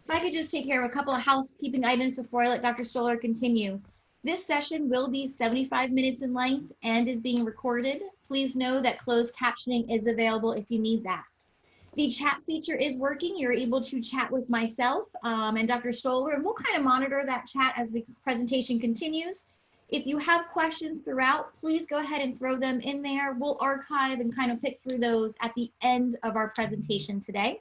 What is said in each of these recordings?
If I could just take care of a couple of housekeeping items before I let Dr. Stoller continue. This session will be 75 minutes in length and is being recorded. Please know that closed captioning is available if you need that. The chat feature is working. You're able to chat with myself and Dr. Stoller, and we'll kind of monitor that chat as the presentation continues. If you have questions throughout, please go ahead and throw them in there. We'll archive and kind of pick through those at the end of our presentation today.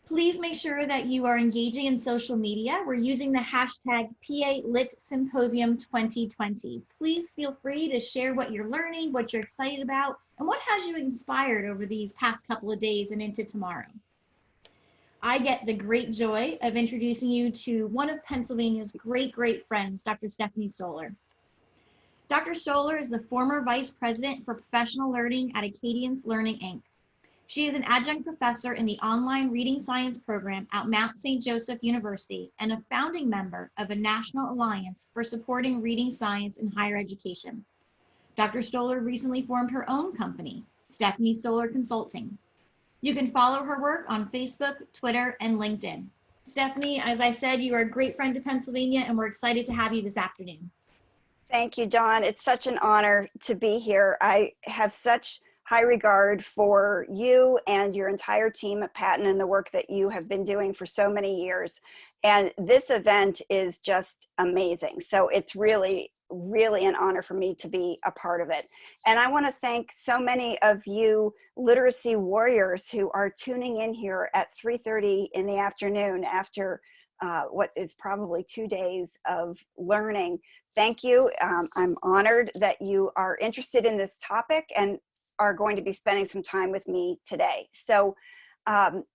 Please make sure that you are engaging in social media. We're using the hashtag PA Lit Symposium 2020. Please feel free to share what you're learning, what you're excited about, and what has you inspired over these past couple of days and into tomorrow. I get the great joy of introducing you to one of Pennsylvania's great friends, Dr. Stephanie Stollar. Dr. Stollar is the former Vice President for Professional Learning at Acadience Learning, Inc. She is an adjunct professor in the online reading science program at Mount St. Joseph University and a founding member of a national alliance for supporting reading science in higher education. Dr. Stollar recently formed her own company, Stephanie Stollar Consulting. You can follow her work on Facebook, Twitter, and LinkedIn. Stephanie, as I said, you are a great friend to Pennsylvania, and we're excited to have you this afternoon. Thank you, Dawn. It's such an honor to be here. I have such high regard for you and your entire team at Patton and the work that you have been doing for so many years. And this event is just amazing. So it's really an honor for me to be a part of it. And I want to thank so many of you literacy warriors who are tuning in here at 3:30 in the afternoon after what is probably 2 days of learning. Thank you. I'm honored that you are interested in this topic and are going to be spending some time with me today. So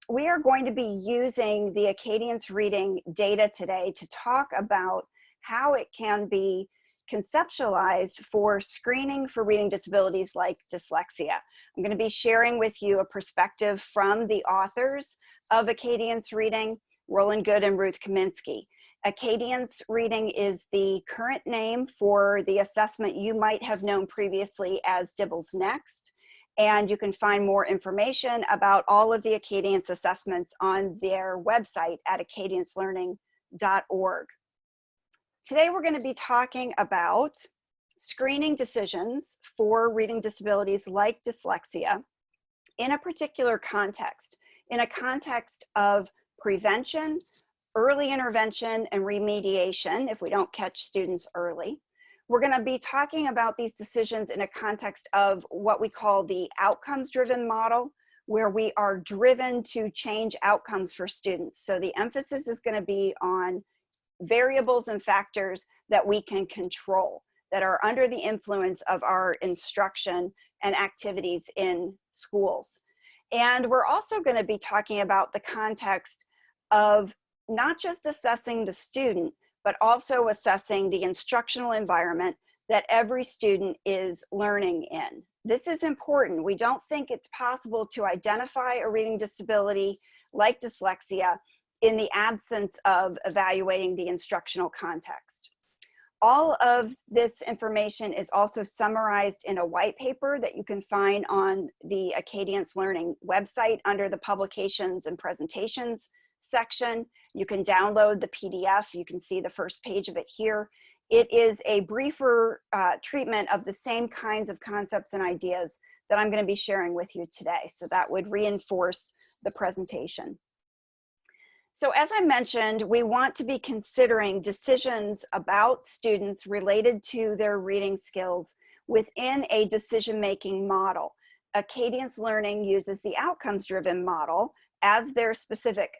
we are going to be using the Acadience reading data today to talk about how it can be conceptualized for screening for reading disabilities like dyslexia. I'm going to be sharing with you a perspective from the authors of Acadience reading, Roland Good and Ruth Kaminsky. Acadience reading is the current name for the assessment you might have known previously as Dibbles Next. And you can find more information about all of the Acadience assessments on their website at acadiancelearning.org. Today we're going to be talking about screening decisions for reading disabilities like dyslexia in a particular context, in a context of prevention, early intervention, and remediation if we don't catch students early. We're going to be talking about these decisions in a context of what we call the outcomes-driven model, where we are driven to change outcomes for students. So the emphasis is going to be on variables and factors that we can control, that are under the influence of our instruction and activities in schools. And we're also going to be talking about the context of not just assessing the student, but also assessing the instructional environment that every student is learning in. This is important. We don't think it's possible to identify a reading disability like dyslexia in the absence of evaluating the instructional context. All of this information is also summarized in a white paper that you can find on the Acadience Learning website under the Publications and Presentations section. You can download the PDF. You can see the first page of it here. It is a briefer treatment of the same kinds of concepts and ideas that I'm going to be sharing with you today. So that would reinforce the presentation. So as I mentioned, we want to be considering decisions about students related to their reading skills within a decision-making model. Acadience Learning uses the outcomes-driven model as their specific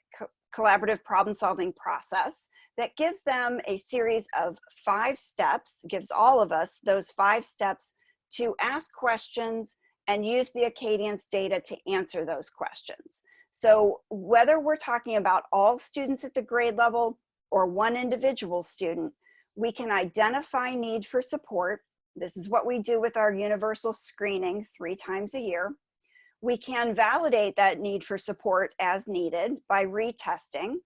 collaborative problem-solving process that gives them a series of 5 steps, gives all of us those 5 steps to ask questions and use the Acadience data to answer those questions. So whether we're talking about all students at the grade level or one individual student, we can identify need for support. This is what we do with our universal screening 3 times a year. We can validate that need for support as needed by retesting.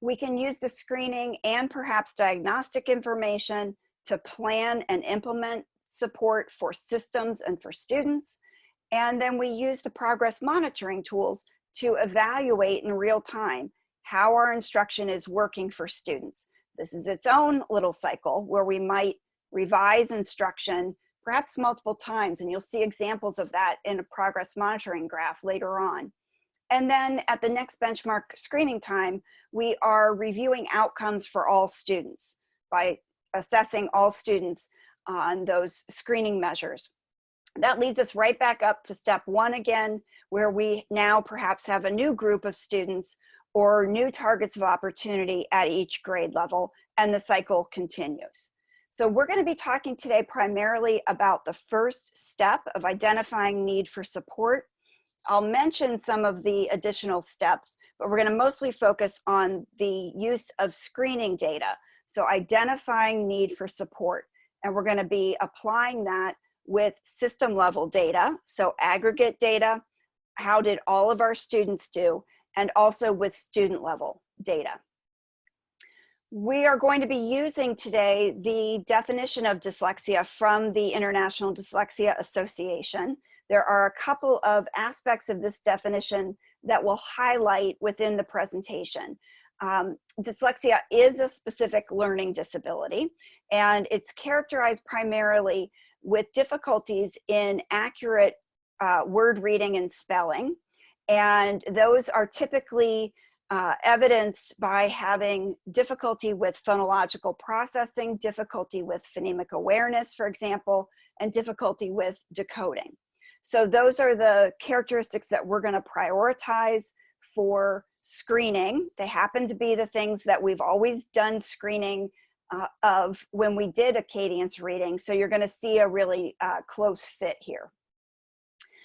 We can use the screening and perhaps diagnostic information to plan and implement support for systems and for students. And then we use the progress monitoring tools to evaluate in real time how our instruction is working for students. This is its own little cycle where we might revise instruction perhaps multiple times, and you'll see examples of that in a progress monitoring graph later on. And then at the next benchmark screening time, we are reviewing outcomes for all students by assessing all students on those screening measures. That leads us right back up to step one again, where we now perhaps have a new group of students or new targets of opportunity at each grade level, and the cycle continues. So we're going to be talking today primarily about the first step of identifying need for support. I'll mention some of the additional steps, but we're going to mostly focus on the use of screening data. So identifying need for support, and we're going to be applying that with system level data, so aggregate data, how did all of our students do, and also with student level data. We are going to be using today the definition of dyslexia from the International Dyslexia Association. There are a couple of aspects of this definition that we'll highlight within the presentation. Dyslexia is a specific learning disability, and it's characterized primarily with difficulties in accurate word reading and spelling. And those are typically evidenced by having difficulty with phonological processing, difficulty with phonemic awareness, for example, and difficulty with decoding. So those are the characteristics that we're going to prioritize for screening. They happen to be the things that we've always done screening of when we did Acadience reading. So you're going to see a really close fit here.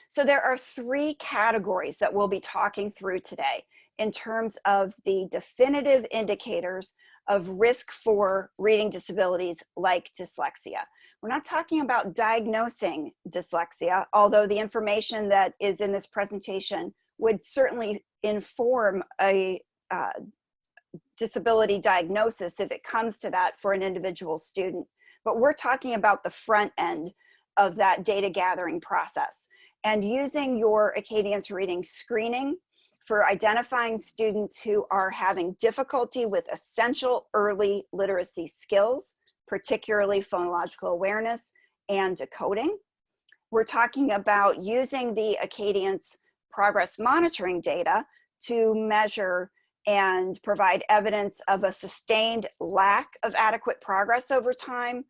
So there are three categories that we'll be talking through today in terms of the definitive indicators of risk for reading disabilities like dyslexia. We're not talking about diagnosing dyslexia, although the information that is in this presentation would certainly inform a disability diagnosis if it comes to that for an individual student. But we're talking about the front end of that data gathering process and using your Acadience reading screening for identifying students who are having difficulty with essential early literacy skills, particularly phonological awareness and decoding. We're talking about using the Acadience progress monitoring data to measure and provide evidence of a sustained lack of adequate progress over time,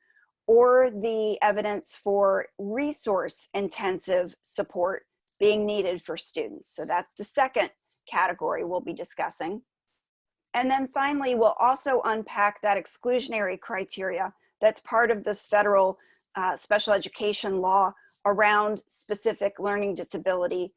or the evidence for resource intensive support being needed for students. So that's the second category we'll be discussing. And then finally, we'll also unpack that exclusionary criteria that's part of the federal special education law around specific learning disability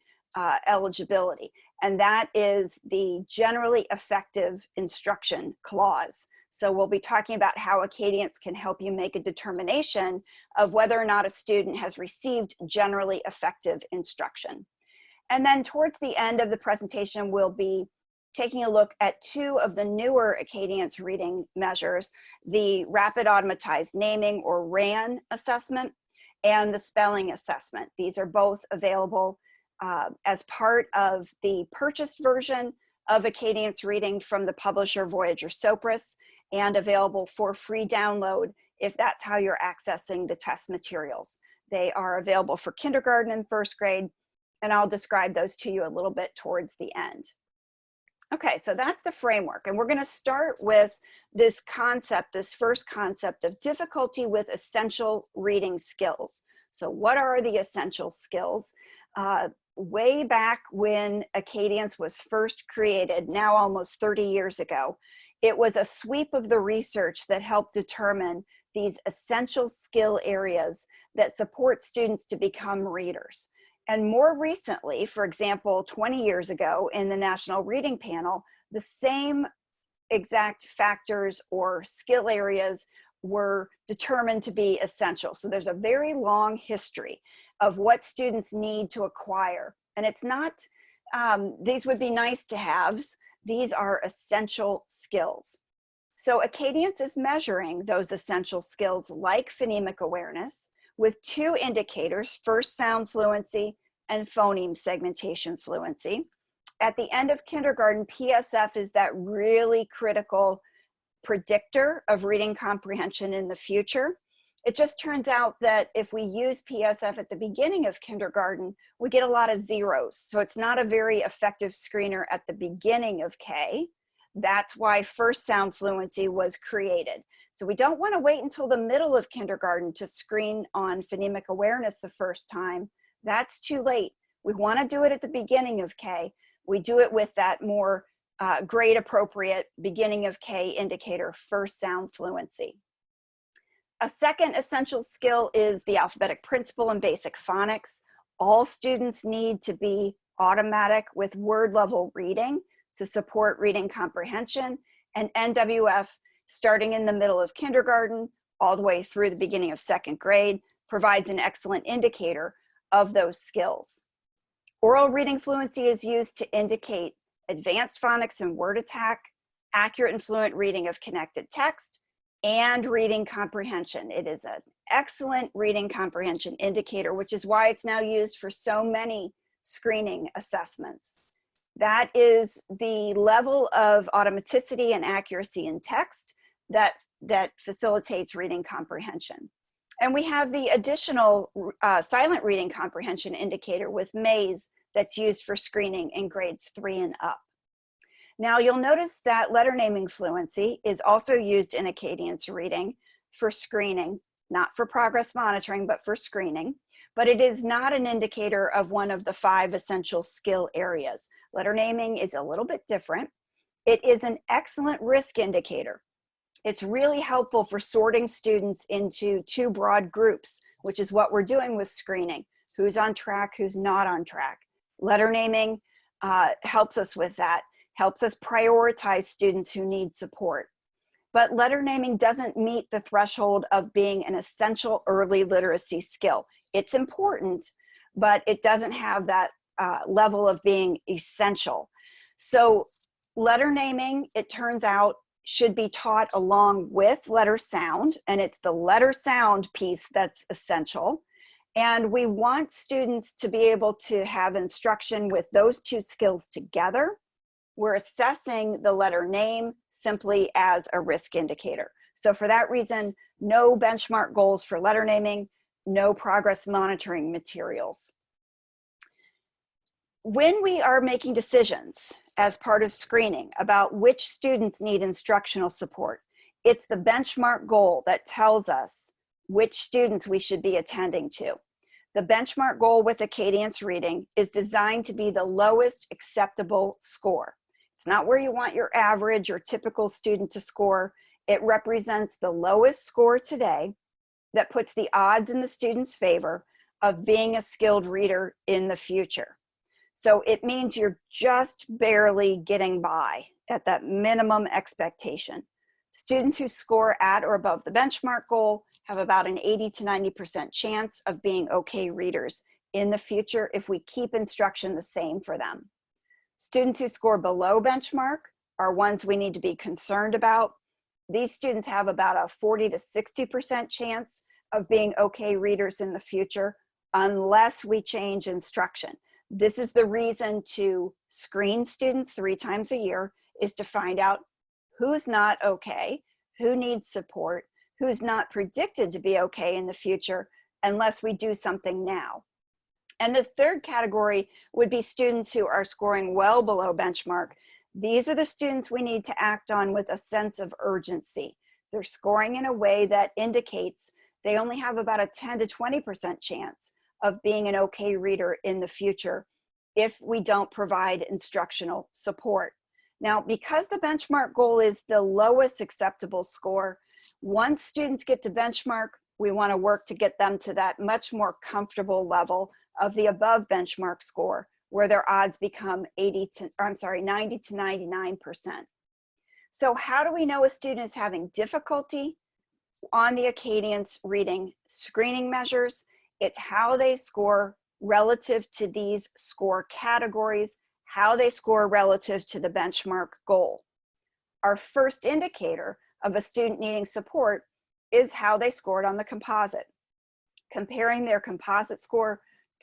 eligibility. And that is the generally effective instruction clause. So we'll be talking about how Acadience can help you make a determination of whether or not a student has received generally effective instruction. And then towards the end of the presentation, we'll be taking a look at two of the newer Acadience reading measures, the Rapid Automatized Naming or RAN assessment and the spelling assessment. These are both available as part of the purchased version of Acadience reading from the publisher Voyager Sopris, and available for free download if that's how you're accessing the test materials. They are available for kindergarten and first grade, and I'll describe those to you a little bit towards the end. Okay, so that's the framework, and we're going to start with this concept, this first concept of difficulty with essential reading skills. So what are the essential skills? Way back when Acadience was first created, now almost 30 years ago, it was a sweep of the research that helped determine these essential skill areas that support students to become readers. And more recently, for example, 20 years ago in the National Reading Panel, the same exact factors or skill areas were determined to be essential. So there's a very long history of what students need to acquire. And it's not, these would be nice to haves, these are essential skills. So Acadience is measuring those essential skills like phonemic awareness with two indicators, first sound fluency and phoneme segmentation fluency. At the end of kindergarten, PSF is that really critical predictor of reading comprehension in the future. It just turns out that if we use PSF at the beginning of kindergarten, we get a lot of zeros. So it's not a very effective screener at the beginning of K. That's why first sound fluency was created. So we don't want to wait until the middle of kindergarten to screen on phonemic awareness the first time. That's too late. We want to do it at the beginning of K. We do it with that more grade appropriate beginning of K indicator, first sound fluency. A second essential skill is the alphabetic principle and basic phonics. All students need to be automatic with word level reading to support reading comprehension, and NWF, starting in the middle of kindergarten all the way through the beginning of second grade, provides an excellent indicator of those skills. Oral reading fluency is used to indicate advanced phonics and word attack, accurate and fluent reading of connected text, and reading comprehension. It is an excellent reading comprehension indicator, which is why it's now used for so many screening assessments. That is the level of automaticity and accuracy in text that facilitates reading comprehension. And we have the additional silent reading comprehension indicator with Maze that's used for screening in grades 3 and up. Now you'll notice that letter naming fluency is also used in Acadience reading for screening, not for progress monitoring, but for screening. But it is not an indicator of one of the 5 essential skill areas. Letter naming is a little bit different. It is an excellent risk indicator. It's really helpful for sorting students into 2 broad groups, which is what we're doing with screening. Who's on track, who's not on track. Letter naming helps us with that, helps us prioritize students who need support. But letter naming doesn't meet the threshold of being an essential early literacy skill. It's important, but it doesn't have that level of being essential. So letter naming, it turns out, should be taught along with letter sound, and it's the letter sound piece that's essential. And we want students to be able to have instruction with those 2 skills together. We're assessing the letter name simply as a risk indicator. So for that reason, no benchmark goals for letter naming, no progress monitoring materials. When we are making decisions as part of screening about which students need instructional support, it's the benchmark goal that tells us which students we should be attending to. The benchmark goal with Acadience reading is designed to be the lowest acceptable score. It's not where you want your average or typical student to score. It represents the lowest score today that puts the odds in the student's favor of being a skilled reader in the future. So it means you're just barely getting by at that minimum expectation. Students who score at or above the benchmark goal have about an 80 to 90% chance of being okay readers in the future if we keep instruction the same for them. Students who score below benchmark are ones we need to be concerned about. These students have about a 40 to 60% chance of being okay readers in the future unless we change instruction. This is the reason to screen students 3 times a year, is to find out who's not okay, who needs support, who's not predicted to be okay in the future unless we do something now. And the third category would be students who are scoring well below benchmark. These are the students we need to act on with a sense of urgency. They're scoring in a way that indicates they only have about a 10 to 20% chance of being an okay reader in the future if we don't provide instructional support. Now, because the benchmark goal is the lowest acceptable score, once students get to benchmark, we want to work to get them to that much more comfortable level of the above benchmark score, where their odds become 90 to 99%. So how do we know a student is having difficulty on the Acadience reading screening measures? It's how they score relative to these score categories, how they score relative to the benchmark goal. Our first indicator of a student needing support is how they scored on the composite. Comparing their composite score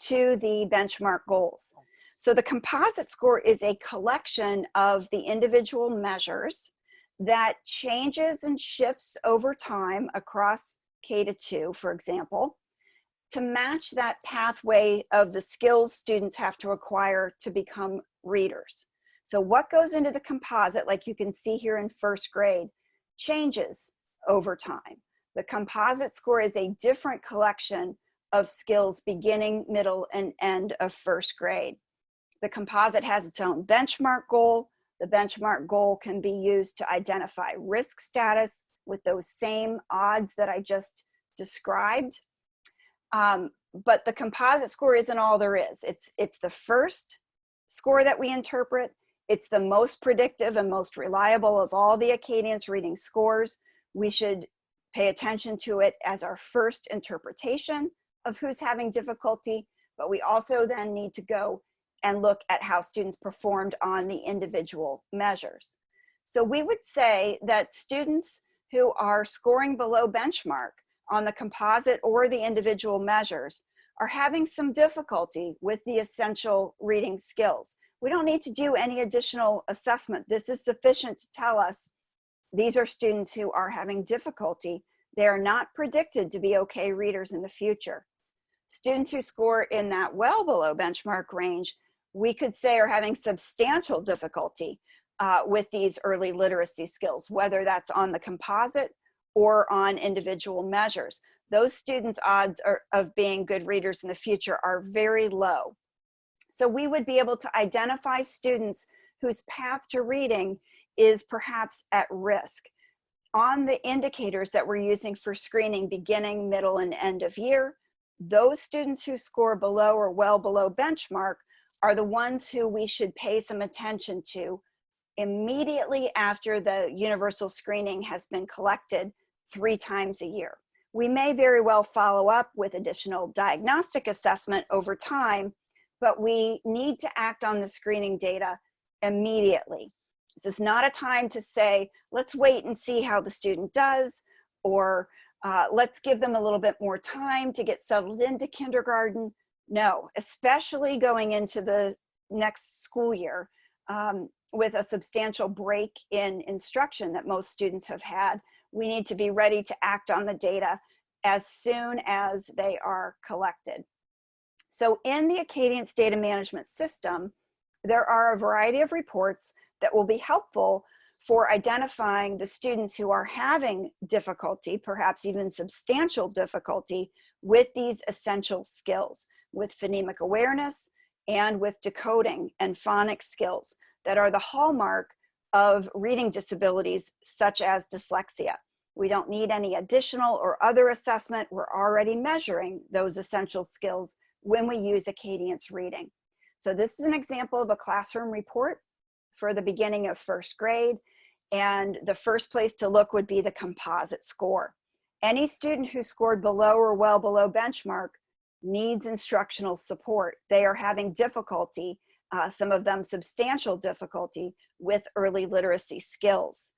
to the benchmark goals. So the composite score is a collection of the individual measures that changes and shifts over time across K-2, for example, to match that pathway of the skills students have to acquire to become readers. So what goes into the composite, like you can see here in first grade, changes over time. The composite score is a different collection of skills beginning, middle, and end of first grade. The composite has its own benchmark goal. The benchmark goal can be used to identify risk status with those same odds that I just described. But the composite score isn't all there is. It's the first score that we interpret. It's the most predictive and most reliable of all the Acadience reading scores. We should pay attention to it as our first interpretation of who's having difficulty, but we also then need to go and look at how students performed on the individual measures. So we would say that students who are scoring below benchmark on the composite or the individual measures are having some difficulty with the essential reading skills. We don't need to do any additional assessment. This is sufficient to tell us these are students who are having difficulty. They are not predicted to be okay readers in the future. Students who score in that well below benchmark range, we could say are having substantial difficulty with these early literacy skills, whether that's on the composite or on individual measures. Those students' odds of being good readers in the future are very low. So we would be able to identify students whose path to reading is perhaps at risk on the indicators that we're using for screening beginning, middle, and end of year. Those students who score below or well below benchmark are the ones who we should pay some attention to immediately after the universal screening has been collected 3 times a year. We may very well follow up with additional diagnostic assessment over time, but we need to act on the screening data immediately. This is not a time to say, let's wait and see how the student does, or let's give them a little bit more time to get settled into kindergarten. No, especially going into the next school year with a substantial break in instruction that most students have had, we need to be ready to act on the data as soon as they are collected. So in the Acadience data management system, there are a variety of reports that will be helpful for identifying the students who are having difficulty, perhaps even substantial difficulty, with these essential skills, with phonemic awareness and with decoding and phonics skills that are the hallmark of reading disabilities such as dyslexia. We don't need any additional or other assessment. We're already measuring those essential skills when we use Acadience reading. So this is an example of a classroom report for the beginning of first grade. And the first place to look would be the composite score. Any student who scored below or well below benchmark needs instructional support. They are having difficulty, some of them substantial difficulty, with early literacy skills.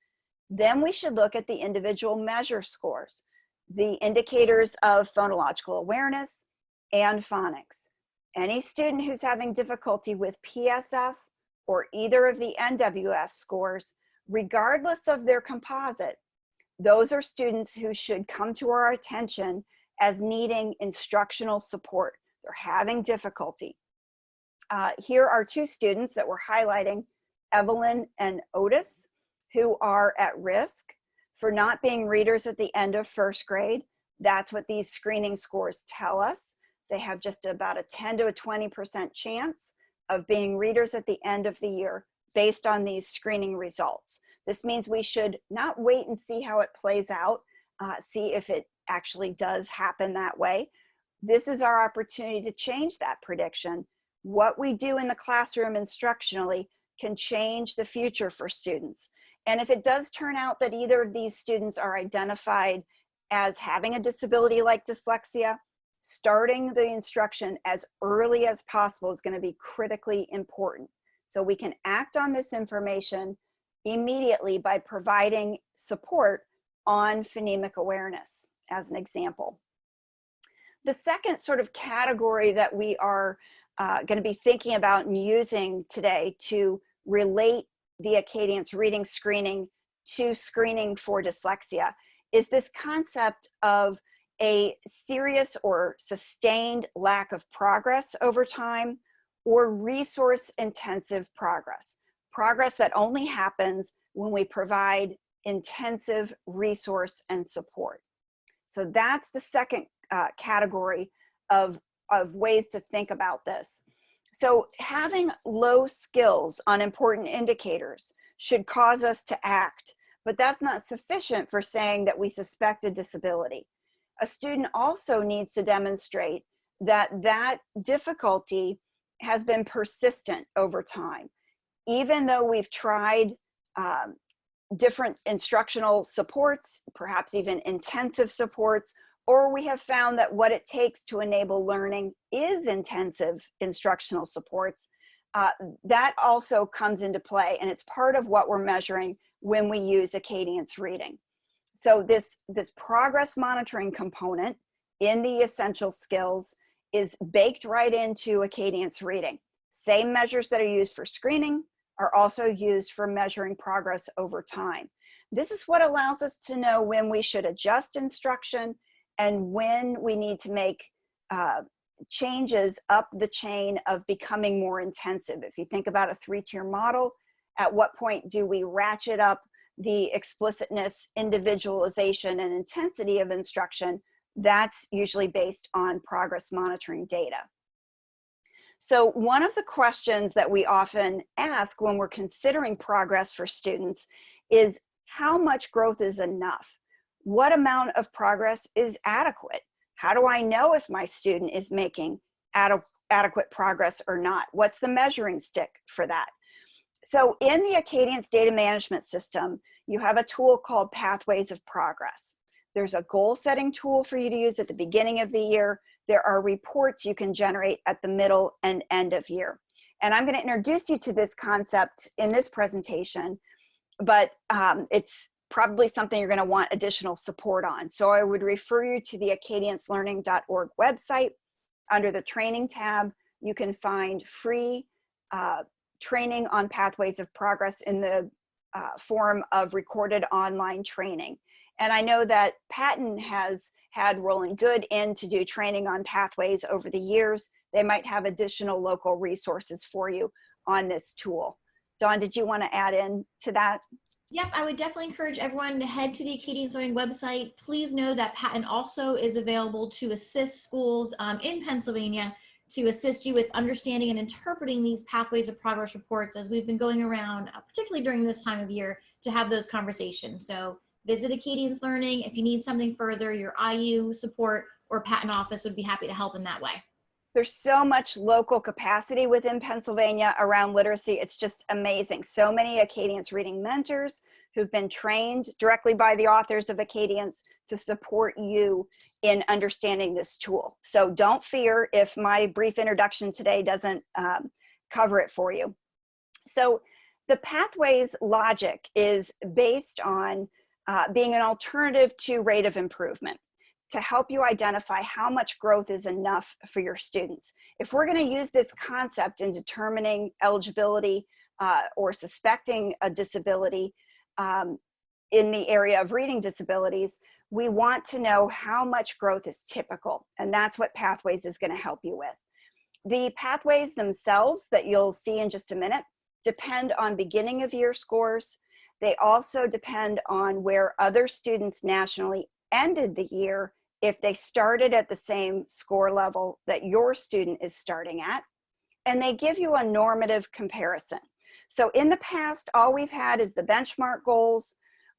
Then we should look at the individual measure scores, the indicators of phonological awareness and phonics. Any student who's having difficulty with PSF or either of the NWF scores, regardless of their composite, those are students who should come to our attention as needing instructional support. They're having difficulty. Here are 2 students that we're highlighting, Evelyn and Otis, who are at risk for not being readers at the end of first grade. That's what these screening scores tell us. They have just about a 10 to a 20% chance of being readers at the end of the year based on these screening results. This means we should not wait and see how it plays out, see if it actually does happen that way. This is our opportunity to change that prediction. What we do in the classroom instructionally can change the future for students. And if it does turn out that either of these students are identified as having a disability like dyslexia, starting the instruction as early as possible is going to be critically important. So we can act on this information immediately by providing support on phonemic awareness, as an example. The second sort of category that we are going to be thinking about and using today to relate the Acadience reading screening to screening for dyslexia is this concept of a serious or sustained lack of progress over time, or resource intensive progress. Progress that only happens when we provide intensive resource and support. So that's the second category of ways to think about this. So having low skills on important indicators should cause us to act, but that's not sufficient for saying that we suspect a disability. A student also needs to demonstrate that that difficulty has been persistent over time. Even though we've tried different instructional supports, perhaps even intensive supports, or we have found that what it takes to enable learning is intensive instructional supports, that also comes into play, and it's part of what we're measuring when we use Acadience reading. So this progress monitoring component in the essential skills is baked right into Acadience reading. Same measures that are used for screening are also used for measuring progress over time. This is what allows us to know when we should adjust instruction and when we need to make changes up the chain of becoming more intensive. If you think about a 3-tier model, at what point do we ratchet up the explicitness, individualization, and intensity of instruction? That's usually based on progress monitoring data. So one of the questions that we often ask when we're considering progress for students is, how much growth is enough? What amount of progress is adequate? How do I know if my student is making adequate progress or not? What's the measuring stick for that? So in the Acadience data management system, you have a tool called Pathways of Progress. There's a goal setting tool for you to use at the beginning of the year. There are reports you can generate at the middle and end of year. And I'm going to introduce you to this concept in this presentation, but it's probably something you're going to want additional support on. So I would refer you to the acadiancelearning.org website. Under the training tab, you can find free training on Pathways of Progress in the form of recorded online training. And I know that Patton has had Roland Good in to do training on pathways over the years. They might have additional local resources for you on this tool. Dawn, did you want to add in to that? Yep, I would definitely encourage everyone to head to the Acadience Learning website. Please know that Patton also is available to assist schools in Pennsylvania to assist you with understanding and interpreting these Pathways of Progress reports as we've been going around, particularly during this time of year, to have those conversations. So visit Acadience Learning. If you need something further, your IU support or Patton office would be happy to help in that way. There's so much local capacity within Pennsylvania around literacy. It's just amazing. So many Acadience reading mentors who've been trained directly by the authors of Acadience to support you in understanding this tool. So don't fear if my brief introduction today doesn't cover it for you. So the Pathways logic is based on being an alternative to rate of improvement, to help you identify how much growth is enough for your students. If we're going to use this concept in determining eligibility or suspecting a disability in the area of reading disabilities, we want to know how much growth is typical, and that's what Pathways is going to help you with. The pathways themselves that you'll see in just a minute depend on beginning of year scores. They also depend on where other students nationally ended the year if they started at the same score level that your student is starting at, and they give you a normative comparison. So in the past, all we've had is the benchmark goals.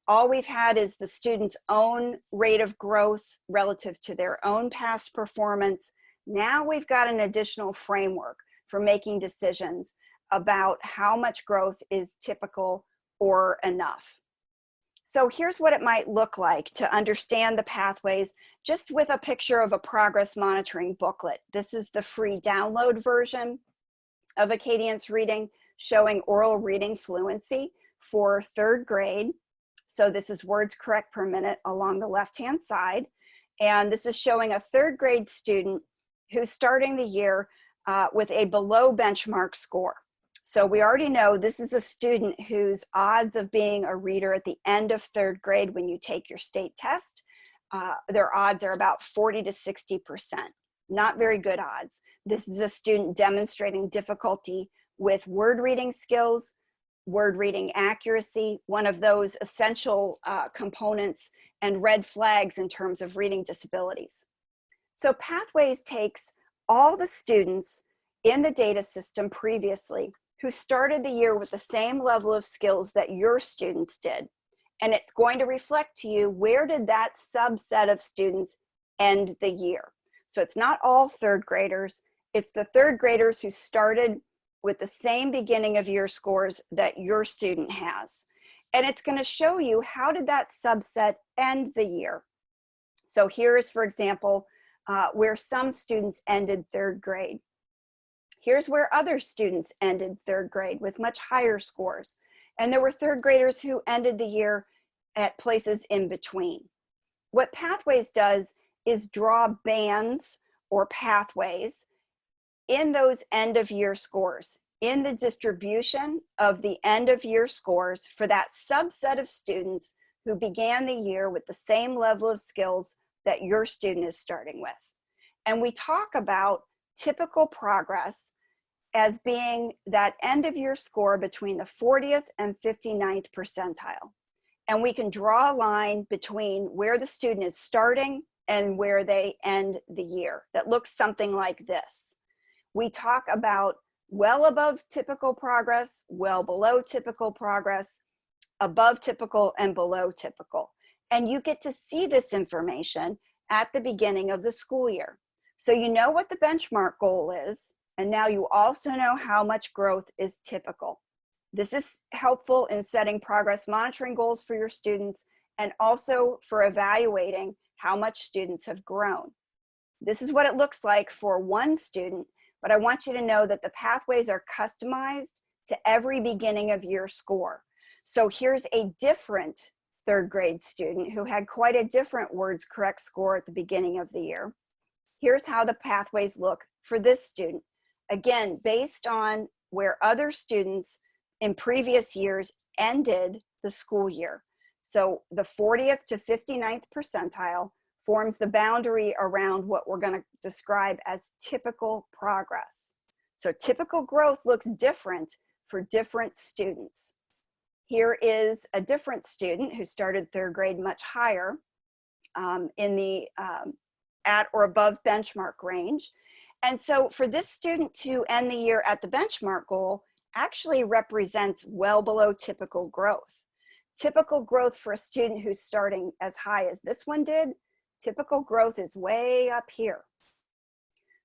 All we've had is the student's own rate of growth relative to their own past performance. Now we've got an additional framework for making decisions about how much growth is typical or enough. So here's what it might look like to understand the pathways, just with a picture of a progress monitoring booklet. This is the free download version of Acadience Reading, showing oral reading fluency for 3rd grade. So this is words correct per minute along the left-hand side. And this is showing a third grade student who's starting the year with a below benchmark score. So we already know this is a student whose odds of being a reader at the end of third grade when you take your state test, their odds are about 40 to 60%. Not very good odds. This is a student demonstrating difficulty with word reading skills, word reading accuracy, one of those essential components and red flags in terms of reading disabilities. So Pathways takes all the students in the data system previously who started the year with the same level of skills that your students did, and it's going to reflect to you where did that subset of students end the year. So it's not all third graders, it's the third graders who started with the same beginning of year scores that your student has. And it's going to show you how did that subset end the year. So here's, for example, where some students ended third grade. Here's where other students ended third grade with much higher scores. And there were third graders who ended the year at places in between. What Pathways does is draw bands or pathways in those end of year scores, in the distribution of the end of year scores for that subset of students who began the year with the same level of skills that your student is starting with. And we talk about typical progress as being that end of year score between the 40th and 59th percentile. And we can draw a line between where the student is starting and where they end the year that looks something like this. We talk about well above typical progress, well below typical progress, above typical, and below typical. And you get to see this information at the beginning of the school year. So you know what the benchmark goal is, and now you also know how much growth is typical. This is helpful in setting progress monitoring goals for your students and also for evaluating how much students have grown. This is what it looks like for one student, but I want you to know that the pathways are customized to every beginning of year score. So here's a different third grade student who had quite a different words correct score at the beginning of the year. Here's how the pathways look for this student. Again, based on where other students in previous years ended the school year. So the 40th to 59th percentile forms the boundary around what we're going to describe as typical progress. So typical growth looks different for different students. Here is a different student who started third grade much higher in the at or above benchmark range. And so for this student to end the year at the benchmark goal actually represents well below typical growth. Typical growth for a student who's starting as high as this one did, typical growth is way up here.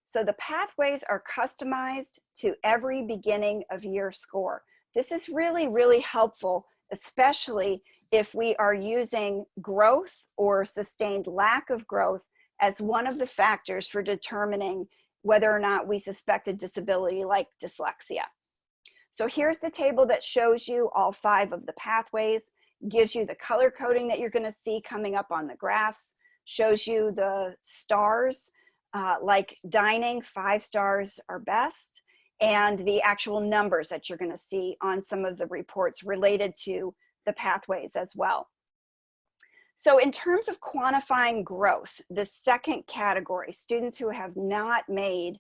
So the pathways are customized to every beginning of year score. This is really, really helpful, especially if we are using growth or sustained lack of growth as one of the factors for determining whether or not we suspect a disability like dyslexia. So here's the table that shows you all 5 of the pathways, gives you the color coding that you're going to see coming up on the graphs, shows you the stars, like dining, 5 stars are best, and the actual numbers that you're going to see on some of the reports related to the pathways as well. So in terms of quantifying growth, the second category, students who have not made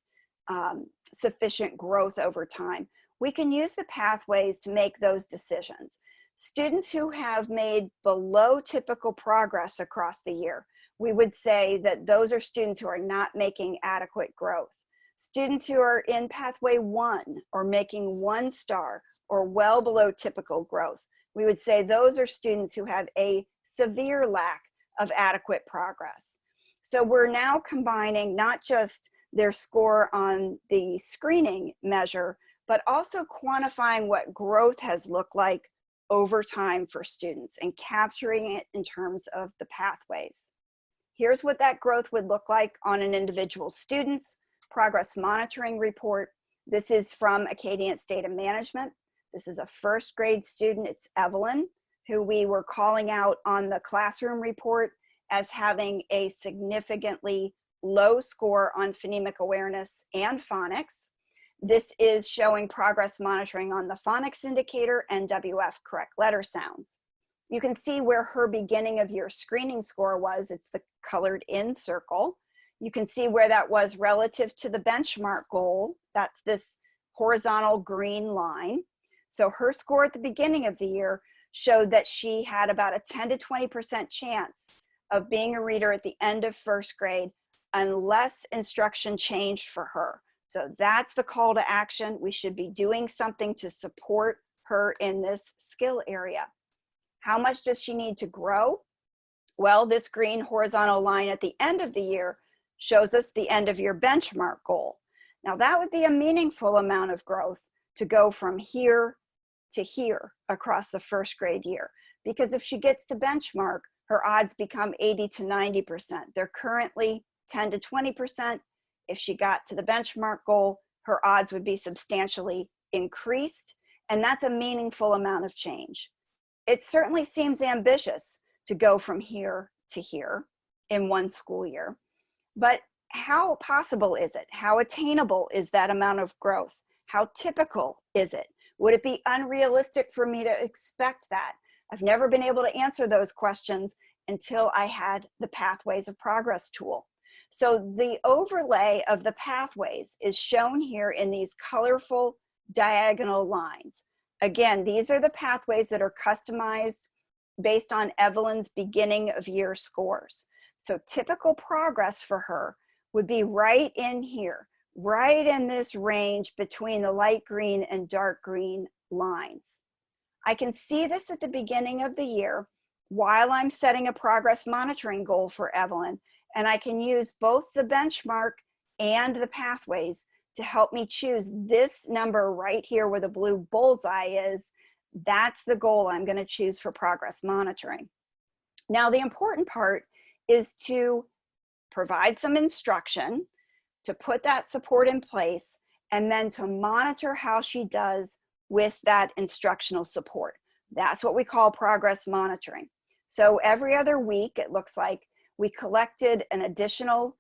sufficient growth over time, we can use the pathways to make those decisions. Students who have made below typical progress across the year, we would say that those are students who are not making adequate growth. Students who are in pathway 1 or making 1 star or well below typical growth, we would say those are students who have a severe lack of adequate progress. So we're now combining not just their score on the screening measure, but also quantifying what growth has looked like over time for students and capturing it in terms of the pathways. Here's what that growth would look like on an individual student's progress monitoring report. This is from Acadience Data Management. This is a first grade student, it's Evelyn, who we were calling out on the classroom report as having a significantly low score on phonemic awareness and phonics. This is showing progress monitoring on the phonics indicator and WF correct letter sounds. You can see where her beginning of year screening score was. It's the colored in circle. You can see where that was relative to the benchmark goal. That's this horizontal green line. So her score at the beginning of the year showed that she had about a 10 to 20% chance of being a reader at the end of first grade unless instruction changed for her. So that's the call to action. We should be doing something to support her in this skill area. How much does she need to grow? Well, this green horizontal line at the end of the year shows us the end of year benchmark goal. Now that would be a meaningful amount of growth to go from here to here across the first grade year. Because if she gets to benchmark, her odds become 80 to 90%. They're currently 10 to 20%. If she got to the benchmark goal, her odds would be substantially increased, and that's a meaningful amount of change. It certainly seems ambitious to go from here to here in one school year, but how possible is it? How attainable is that amount of growth? How typical is it? Would it be unrealistic for me to expect that? I've never been able to answer those questions until I had the Pathways of Progress tool. So the overlay of the pathways is shown here in these colorful diagonal lines. Again, these are the pathways that are customized based on Evelyn's beginning of year scores. So typical progress for her would be right in here, right in this range between the light green and dark green lines. I can see this at the beginning of the year while I'm setting a progress monitoring goal for Evelyn, and I can use both the benchmark and the pathways to help me choose this number right here where the blue bullseye is. That's the goal I'm going to choose for progress monitoring. Now, the important part is to provide some instruction, to put that support in place, and then to monitor how she does with that instructional support. That's what we call progress monitoring. So every other week, it looks like we collected an additional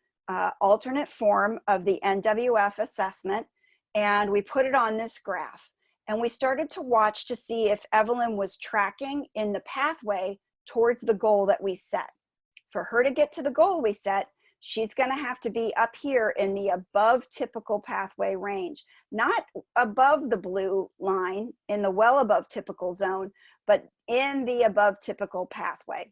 alternate form of the NWF assessment, and we put it on this graph. And we started to watch to see if Evelyn was tracking in the pathway towards the goal that we set. For her to get to the goal we set, she's going to have to be up here in the above typical pathway range, not above the blue line in the well above typical zone, but in the above typical pathway.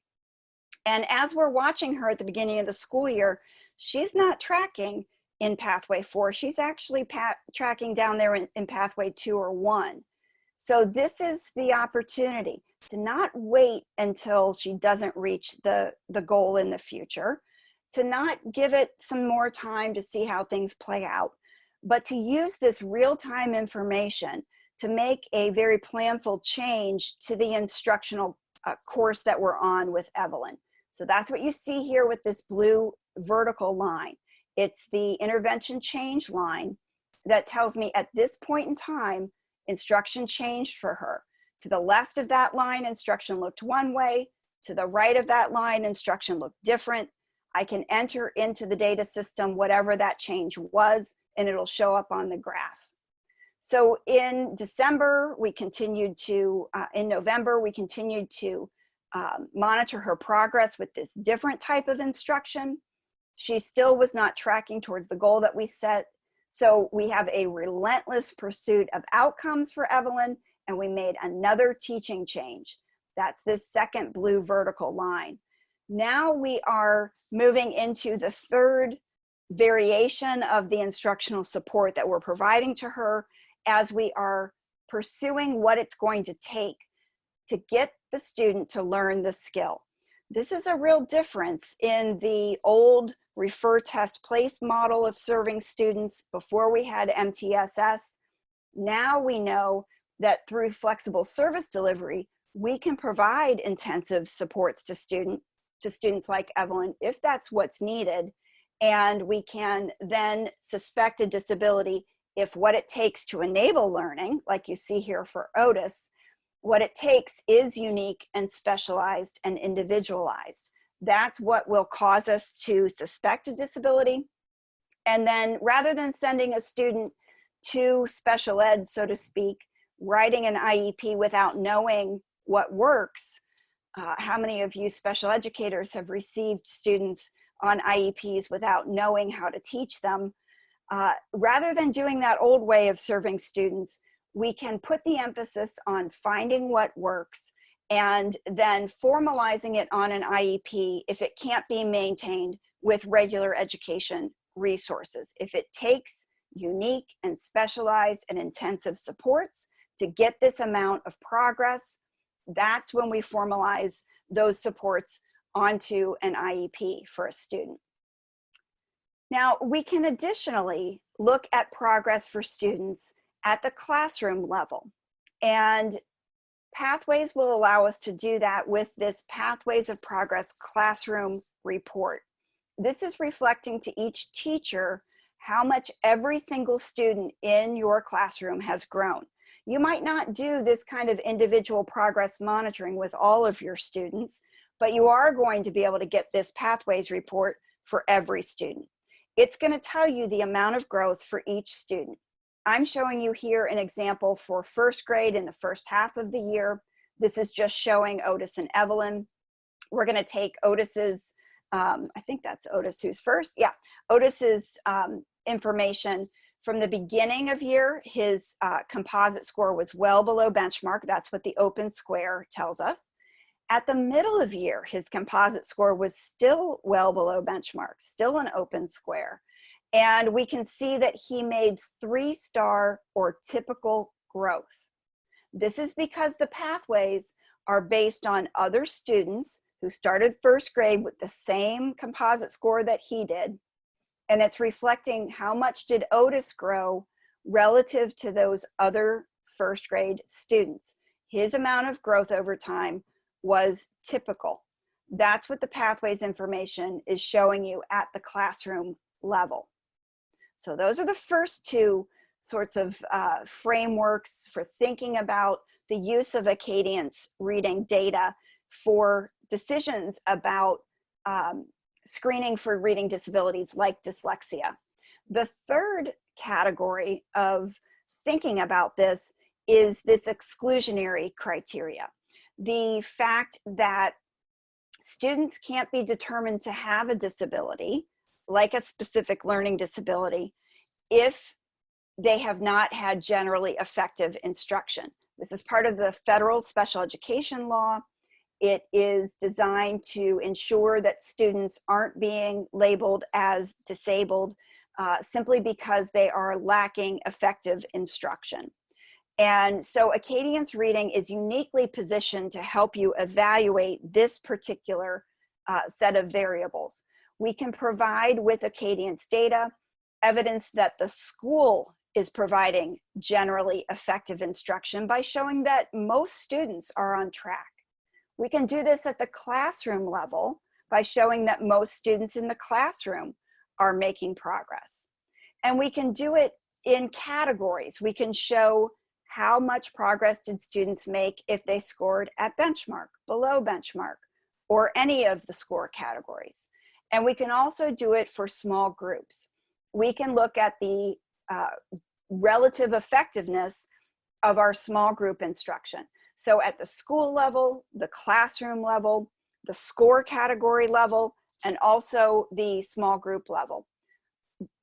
And as we're watching her at the beginning of the school year, she's not tracking in pathway 4. She's actually tracking down there in pathway 2 or 1. So this is the opportunity to not wait until she doesn't reach the goal in the future, to not give it some more time to see how things play out, but to use this real-time information to make a very planful change to the instructional course that we're on with Evelyn. So that's what you see here with this blue vertical line. It's the intervention change line that tells me at this point in time, instruction changed for her. To the left of that line, instruction looked one way. To the right of that line, instruction looked different. I can enter into the data system whatever that change was, and it'll show up on the graph. So in December, we continued to, in November, we continued to monitor her progress with this different type of instruction. She still was not tracking towards the goal that we set. So we have a relentless pursuit of outcomes for Evelyn, and we made another teaching change. That's this second blue vertical line. Now we are moving into the third variation of the instructional support that we're providing to her as we are pursuing what it's going to take to get the student to learn the skill. This is a real difference in the old refer, test, place model of serving students before we had MTSS. Now we know that through flexible service delivery, we can provide intensive supports to students like Evelyn if that's what's needed. And we can then suspect a disability if what it takes to enable learning, like you see here for Otis, what it takes is unique and specialized and individualized. That's what will cause us to suspect a disability. And then rather than sending a student to special ed, so to speak, writing an IEP without knowing what works, how many of you special educators have received students on IEPs without knowing how to teach them? Rather than doing that old way of serving students, we can put the emphasis on finding what works and then formalizing it on an IEP if it can't be maintained with regular education resources. If it takes unique and specialized and intensive supports to get this amount of progress, that's when we formalize those supports onto an IEP for a student. Now, we can additionally look at progress for students at the classroom level, and Pathways will allow us to do that with this Pathways of Progress classroom report. This is reflecting to each teacher how much every single student in your classroom has grown. You might not do this kind of individual progress monitoring with all of your students, but you are going to be able to get this Pathways report for every student. It's going to tell you the amount of growth for each student. I'm showing you here an example for first grade in the first half of the year. This is just showing Otis and Evelyn. We're going to take Otis's, I think that's Otis who's first. Yeah, Otis's information from the beginning of year. His composite score was well below benchmark. That's what the open square tells us. At the middle of year, his composite score was still well below benchmark, still an open square. And we can see that he made 3-star or typical growth. This is because the pathways are based on other students who started first grade with the same composite score that he did. And it's reflecting how much did Otis grow relative to those other first grade students. His amount of growth over time was typical. That's what the pathways information is showing you at the classroom level. So those are the first two sorts of frameworks for thinking about the use of Acadience reading data for decisions about screening for reading disabilities like dyslexia. The third category of thinking about this is this exclusionary criteria. The fact that students can't be determined to have a disability, like a specific learning disability, if they have not had generally effective instruction. This is part of the federal special education law. It is designed to ensure that students aren't being labeled as disabled simply because they are lacking effective instruction. And so Acadience reading is uniquely positioned to help you evaluate this particular set of variables. We can provide with Acadience data evidence that the school is providing generally effective instruction by showing that most students are on track. We can do this at the classroom level by showing that most students in the classroom are making progress. And we can do it in categories. We can show how much progress did students make if they scored at benchmark, below benchmark, or any of the score categories. And we can also do it for small groups. We can look at the relative effectiveness of our small group instruction. So at the school level, the classroom level, the score category level, and also the small group level.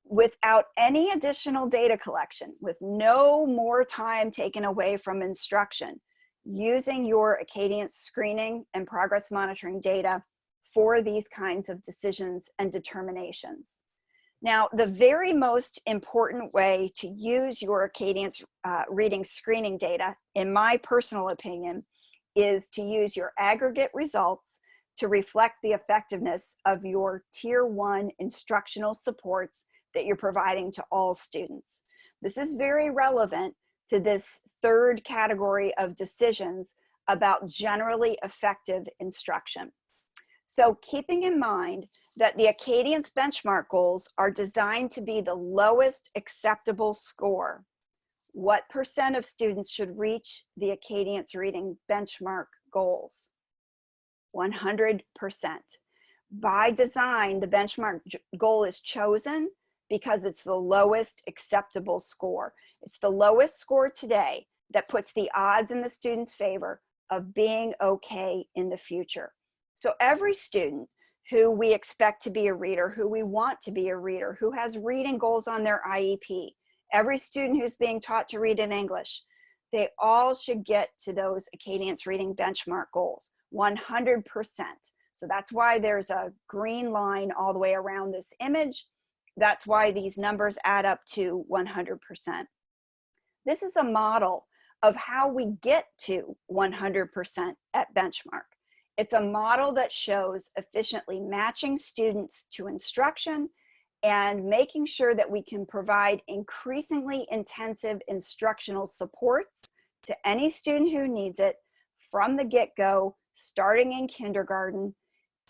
Without any additional data collection, with no more time taken away from instruction, using your Acadience screening and progress monitoring data for these kinds of decisions and determinations. Now, the very most important way to use your Acadience reading screening data, in my personal opinion, is to use your aggregate results to reflect the effectiveness of your Tier 1 instructional supports that you're providing to all students. This is very relevant to this third category of decisions about generally effective instruction. So keeping in mind that the Acadience benchmark goals are designed to be the lowest acceptable score, what % of students should reach the Acadience reading benchmark goals? 100%. By design, the benchmark goal is chosen because it's the lowest acceptable score. It's the lowest score today that puts the odds in the student's favor of being okay in the future. So every student who we expect to be a reader, who we want to be a reader, who has reading goals on their IEP, every student who's being taught to read in English, they all should get to those Acadience reading benchmark goals, 100%. So that's why there's a green line all the way around this image. That's why these numbers add up to 100%. This is a model of how we get to 100% at benchmark. It's a model that shows efficiently matching students to instruction and making sure that we can provide increasingly intensive instructional supports to any student who needs it from the get-go, starting in kindergarten,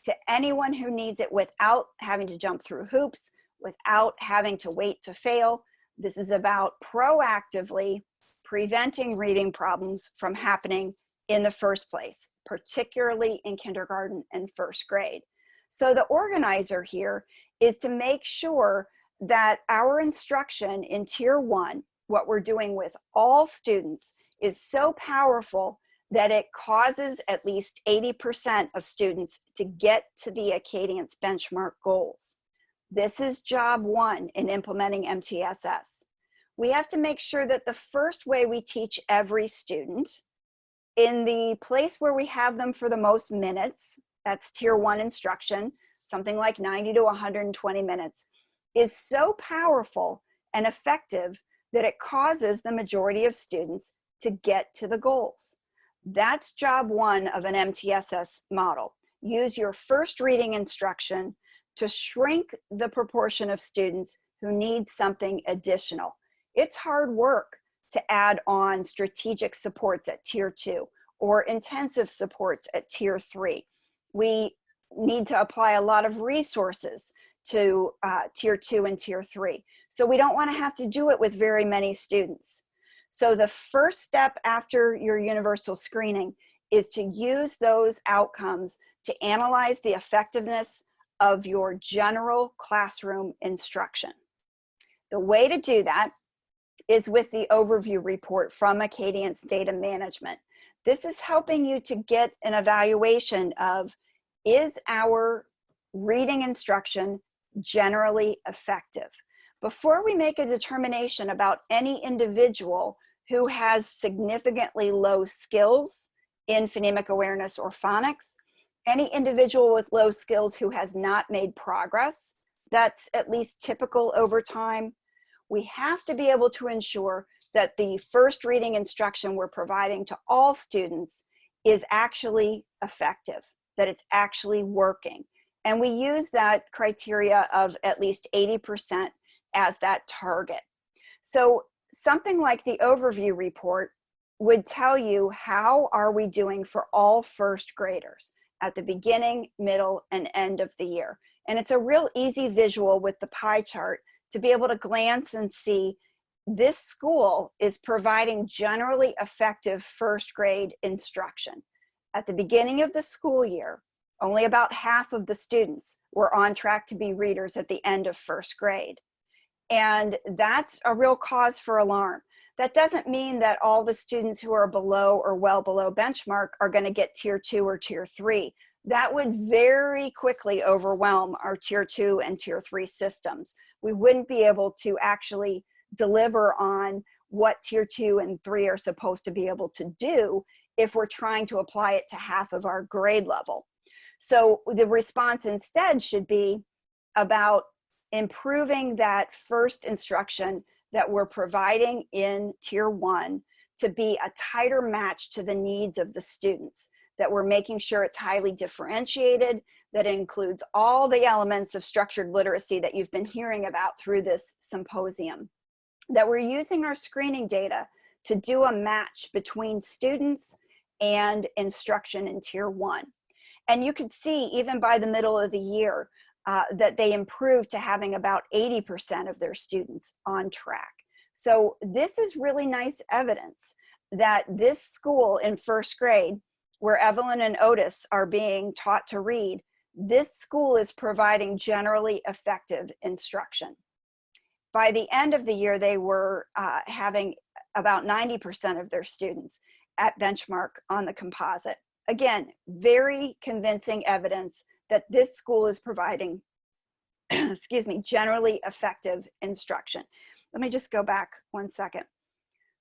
to anyone who needs it without having to jump through hoops, without having to wait to fail. This is about proactively preventing reading problems from happening in the first place, particularly in kindergarten and first grade. So the organizer here is to make sure that our instruction in Tier 1, what we're doing with all students, is so powerful that it causes at least 80% of students to get to the Acadience benchmark goals. This is job one in implementing MTSS. We have to make sure that the first way we teach every student, in the place where we have them for the most minutes, that's Tier 1 instruction, something like 90 to 120 minutes, is so powerful and effective that it causes the majority of students to get to the goals. That's job one of an MTSS model. Use your first reading instruction to shrink the proportion of students who need something additional. It's hard work to add on strategic supports at Tier 2 or intensive supports at Tier 3. We need to apply a lot of resources to Tier 2 and Tier 3. So we don't want to have to do it with very many students. So the first step after your universal screening is to use those outcomes to analyze the effectiveness of your general classroom instruction. The way to do that is with the overview report from Acadience Data Management. This is helping you to get an evaluation of, is our reading instruction generally effective? Before we make a determination about any individual who has significantly low skills in phonemic awareness or phonics, any individual with low skills who has not made progress, that's at least typical over time, we have to be able to ensure that the first reading instruction we're providing to all students is actually effective, that it's actually working. And we use that criteria of at least 80% as that target. So something like the overview report would tell you how are we doing for all first graders at the beginning, middle, and end of the year. And it's a real easy visual with the pie chart to be able to glance and see this school is providing generally effective first grade instruction. At the beginning of the school year, only about half of the students were on track to be readers at the end of first grade. And that's a real cause for alarm. That doesn't mean that all the students who are below or well below benchmark are going to get Tier 2 or Tier 3. That would very quickly overwhelm our Tier 2 and Tier 3 systems. We wouldn't be able to actually deliver on what Tier 2 and 3 are supposed to be able to do if we're trying to apply it to half of our grade level. So the response instead should be about improving that first instruction that we're providing in Tier 1 to be a tighter match to the needs of the students, that we're making sure it's highly differentiated, that it includes all the elements of structured literacy that you've been hearing about through this symposium, that we're using our screening data to do a match between students and instruction in Tier 1. And you could see even by the middle of the year that they improved to having about 80% of their students on track. So this is really nice evidence that this school in first grade, where Evelyn and Otis are being taught to read, this school is providing generally effective instruction. By the end of the year, they were having about 90% of their students at benchmark on the composite. Again, very convincing evidence that this school is providing, excuse me, generally effective instruction. Let me just go back one second.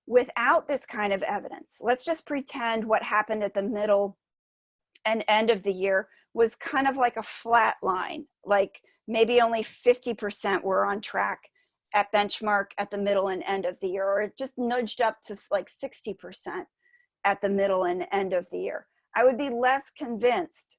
Without this kind of evidence, let's just pretend what happened at the middle and end of the year was kind of like a flat line, like maybe only 50% were on track at benchmark at the middle and end of the year, or it just nudged up to like 60% at the middle and end of the year. I would be less convinced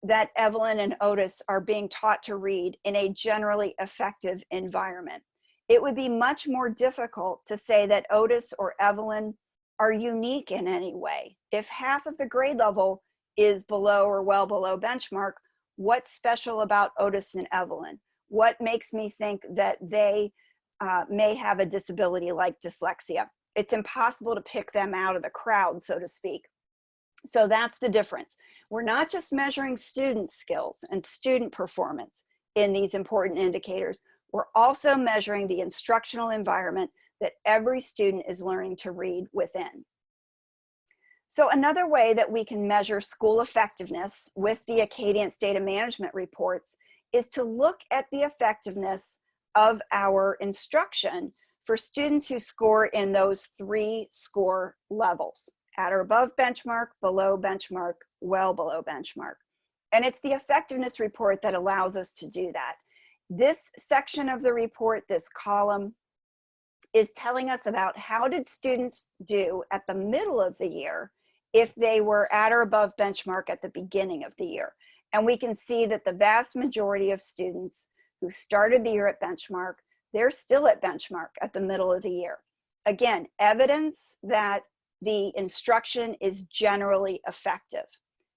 that Evelyn and Otis are being taught to read in a generally effective environment. It would be much more difficult to say that Otis or Evelyn are unique in any way. If half of the grade level is below or well below benchmark, what's special about Otis and Evelyn? What makes me think that they may have a disability like dyslexia? It's impossible to pick them out of the crowd, so to speak. So that's the difference. We're not just measuring student skills and student performance in these important indicators. We're also measuring the instructional environment that every student is learning to read within. So another way that we can measure school effectiveness with the Acadience data management reports is to look at the effectiveness of our instruction for students who score in those 3 score levels: at or above benchmark, below benchmark, well below benchmark. And it's the effectiveness report that allows us to do that. This section of the report, this column, is telling us about how did students do at the middle of the year if they were at or above benchmark at the beginning of the year. And we can see that the vast majority of students who started the year at benchmark, they're still at benchmark at the middle of the year. Again, evidence that the instruction is generally effective.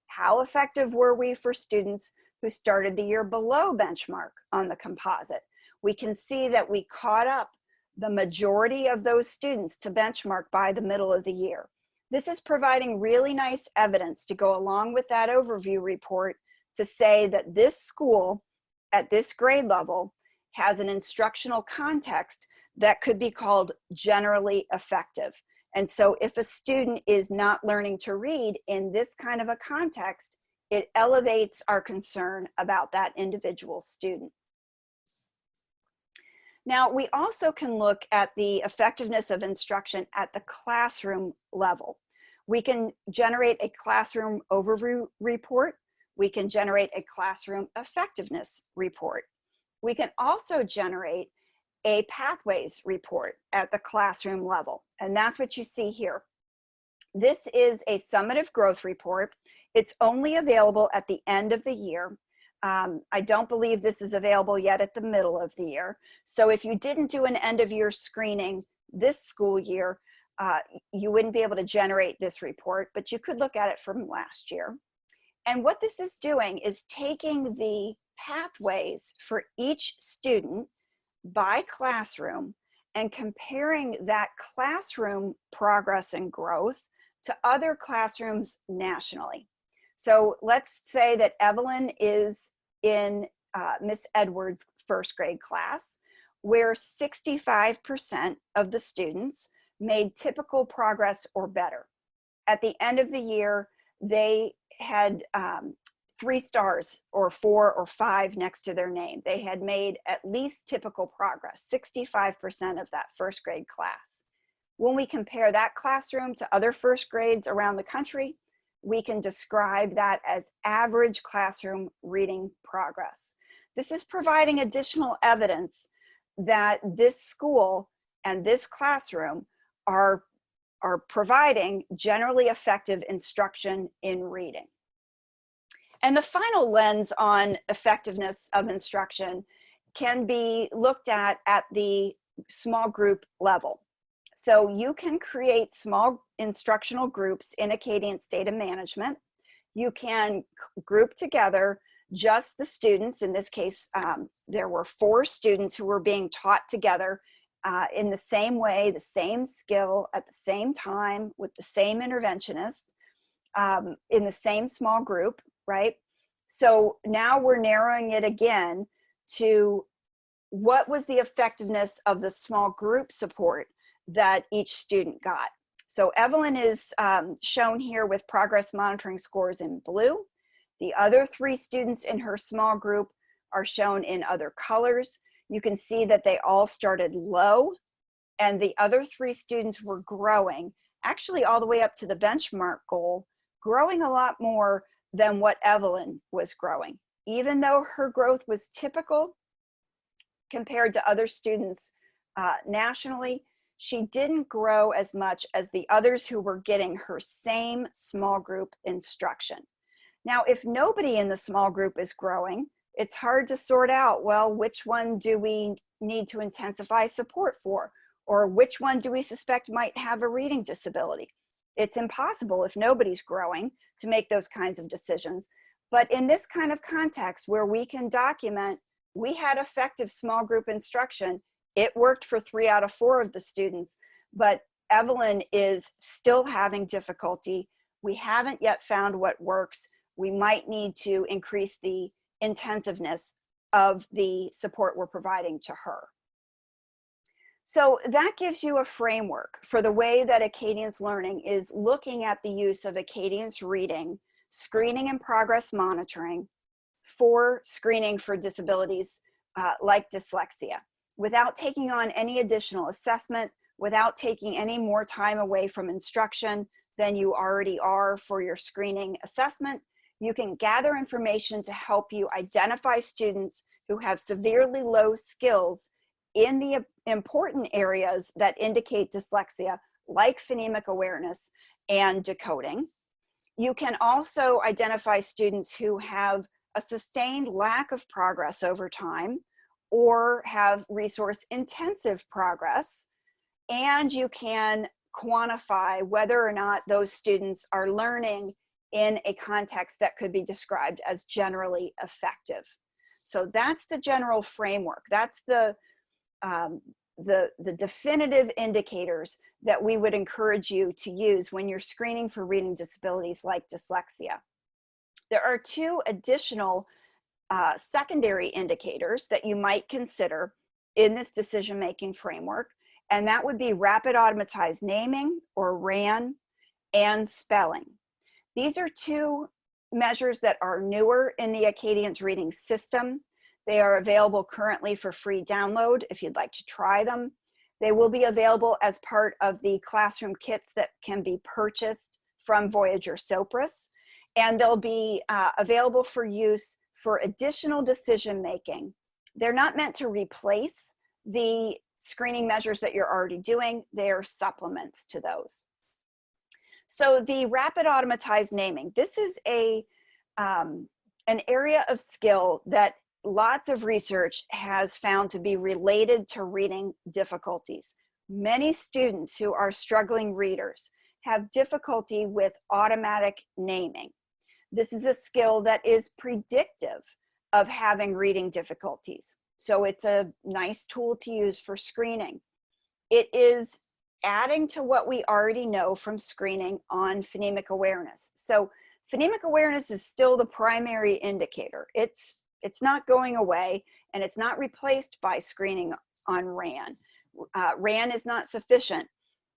How effective were we for students who started the year below benchmark on the composite? We can see that we caught up the majority of those students to benchmark by the middle of the year. This is providing really nice evidence to go along with that overview report to say that this school at this grade level has an instructional context that could be called generally effective. And so if a student is not learning to read in this kind of a context, it elevates our concern about that individual student. Now, we also can look at the effectiveness of instruction at the classroom level. We can generate a classroom overview report. We can generate a classroom effectiveness report. We can also generate a pathways report at the classroom level, and that's what you see here. This is a summative growth report. It's only available at the end of the year. I don't believe this is available yet at the middle of the year. So if you didn't do an end of year screening this school year, you wouldn't be able to generate this report, but you could look at it from last year. And what this is doing is taking the pathways for each student by classroom and comparing that classroom progress and growth to other classrooms nationally. So let's say that Evelyn is in Miss Edwards' first grade class, where 65% of the students made typical progress or better. At the end of the year, they had 3 stars or 4 or 5 next to their name. They had made at least typical progress, 65% of that first grade class. When we compare that classroom to other first grades around the country, we can describe that as average classroom reading progress. This is providing additional evidence that this school and this classroom are providing generally effective instruction in reading. And the final lens on effectiveness of instruction can be looked at the small group level. So you can create small instructional groups in Acadience data management. You can group together just the students. In this case, there were 4 students who were being taught together in the same way, the same skill, at the same time, with the same interventionist, in the same small group, right? So now we're narrowing it again to what was the effectiveness of the small group support that each student got. So Evelyn is shown here with progress monitoring scores in blue. The other 3 students in her small group are shown in other colors. You can see that they all started low, and the other 3 students were growing, actually all the way up to the benchmark goal, growing a lot more than what Evelyn was growing. Even though her growth was typical compared to other students nationally, she didn't grow as much as the others who were getting her same small group instruction. Now, if nobody in the small group is growing, it's hard to sort out, well, which one do we need to intensify support for? Or which one do we suspect might have a reading disability? It's impossible if nobody's growing to make those kinds of decisions. But in this kind of context where we can document, we had effective small group instruction, it worked for 3 out of 4 of the students, but Evelyn is still having difficulty. We haven't yet found what works. We might need to increase the intensiveness of the support we're providing to her. So that gives you a framework for the way that Acadience Learning is looking at the use of Acadience reading, screening and progress monitoring for screening for disabilities like dyslexia, without taking on any additional assessment, without taking any more time away from instruction than you already are for your screening assessment. You can gather information to help you identify students who have severely low skills in the important areas that indicate dyslexia, like phonemic awareness and decoding. You can also identify students who have a sustained lack of progress over time or have resource intensive progress, and you can quantify whether or not those students are learning in a context that could be described as generally effective. So that's the general framework. That's the definitive indicators that we would encourage you to use when you're screening for reading disabilities like dyslexia. There are 2 additional secondary indicators that you might consider in this decision-making framework, and that would be rapid automatized naming, or RAN, and spelling. These are 2 measures that are newer in the Acadience reading system. They are available currently for free download if you'd like to try them. They will be available as part of the classroom kits that can be purchased from Voyager Sopris, and they'll be available for use for additional decision making. They're not meant to replace the screening measures that you're already doing. They are supplements to those. So the rapid automatized naming, this is an area of skill that lots of research has found to be related to reading difficulties. Many students who are struggling readers have difficulty with automatic naming. This is a skill that is predictive of having reading difficulties. So it's a nice tool to use for screening. It is adding to what we already know from screening on phonemic awareness. So phonemic awareness is still the primary indicator. It's not going away, and it's not replaced by screening on RAN. RAN is not sufficient.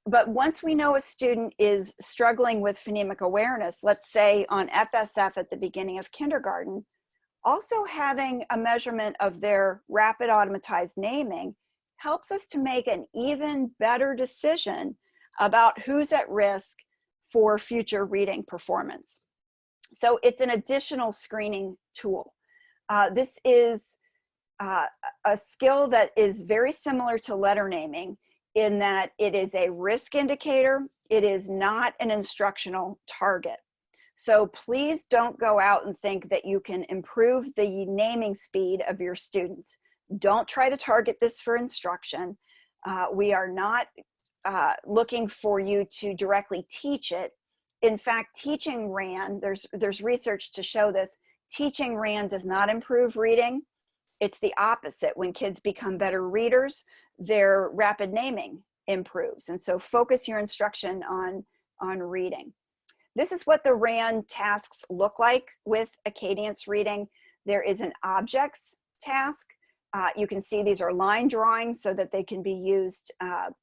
But once we know a student is struggling with phonemic awareness, let's say on FSF at the beginning of kindergarten, also having a measurement of their rapid automatized naming helps us to make an even better decision about who's at risk for future reading performance. So it's an additional screening tool. This is a skill that is very similar to letter naming in that it is a risk indicator. It is not an instructional target. So please don't go out and think that you can improve the naming speed of your students. Don't try to target this for instruction. We are not looking for you to directly teach it. In fact, teaching RAN, there's research to show this, teaching RAN does not improve reading. It's the opposite. When kids become better readers, their rapid naming improves. And so focus your instruction on reading. This is what the RAN tasks look like with Acadience reading. There is an objects task. You can see these are line drawings so that they can be used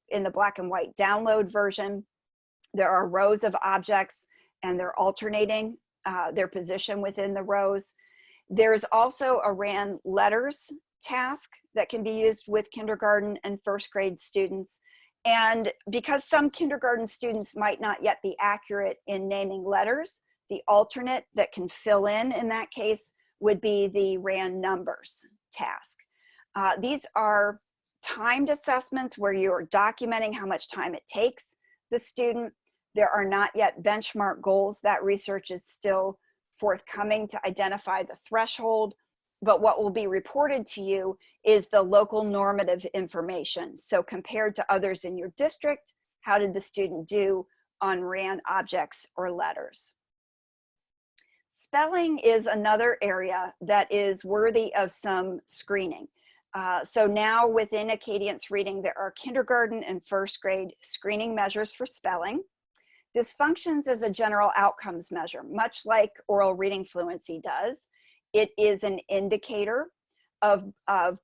in the black and white download version. There are rows of objects and they're alternating their position within the rows. There's also a RAN letters task that can be used with kindergarten and first grade students. And because some kindergarten students might not yet be accurate in naming letters, the alternate that can fill in that case would be the RAN numbers task. These are timed assessments where you're documenting how much time it takes the student. There are not yet benchmark goals. That research is still forthcoming to identify the threshold. But what will be reported to you is the local normative information. So compared to others in your district, how did the student do on RAN objects or letters? Spelling is another area that is worthy of some screening. So now within Acadience reading, there are kindergarten and first grade screening measures for spelling. This functions as a general outcomes measure, much like oral reading fluency does. It is an indicator of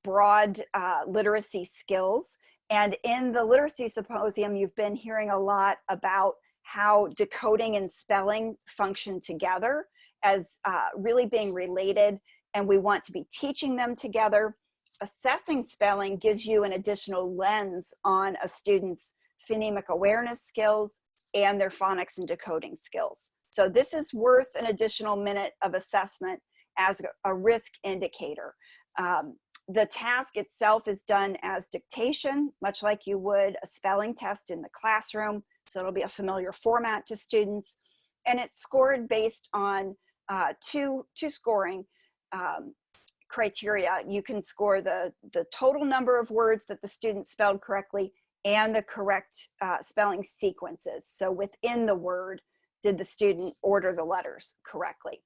broad literacy skills. And in the literacy symposium, you've been hearing a lot about how decoding and spelling function together as really being related, and we want to be teaching them together. Assessing spelling gives you an additional lens on a student's phonemic awareness skills and their phonics and decoding skills. So this is worth an additional minute of assessment as a risk indicator. The task itself is done as dictation, much like you would a spelling test in the classroom. So it'll be a familiar format to students. And it's scored based on two scoring criteria. You can score the total number of words that the student spelled correctly and the correct spelling sequences. So within the word, did the student order the letters correctly?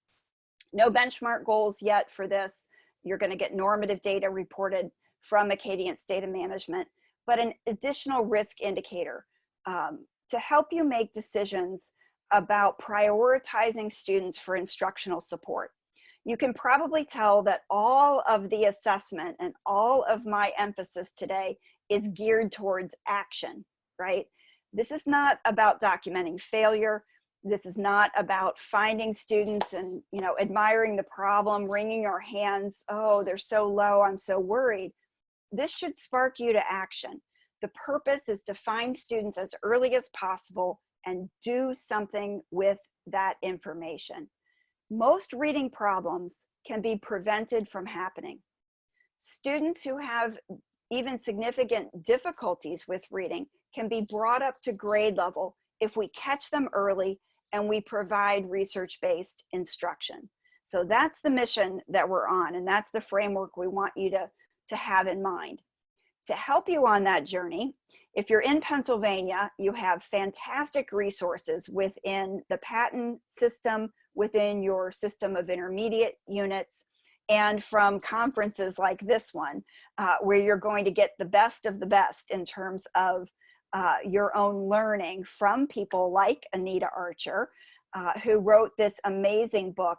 No benchmark goals yet for this. You're going to get normative data reported from Acadience Data Management, but an additional risk indicator to help you make decisions about prioritizing students for instructional support. You can probably tell that all of the assessment and all of my emphasis today is geared towards action, right? This is not about documenting failure. This is not about finding students and, you know, admiring the problem, wringing our hands. Oh, they're so low, I'm so worried. This should spark you to action. The purpose is to find students as early as possible and do something with that information. Most reading problems can be prevented from happening. Students who have even significant difficulties with reading can be brought up to grade level if we catch them early and we provide research-based instruction. So that's the mission that we're on, and that's the framework we want you to have in mind. To help you on that journey, if you're in Pennsylvania, you have fantastic resources within the Patton system, within your system of intermediate units, and from conferences like this one, where you're going to get the best of the best in terms of your own learning from people like Anita Archer, who wrote this amazing book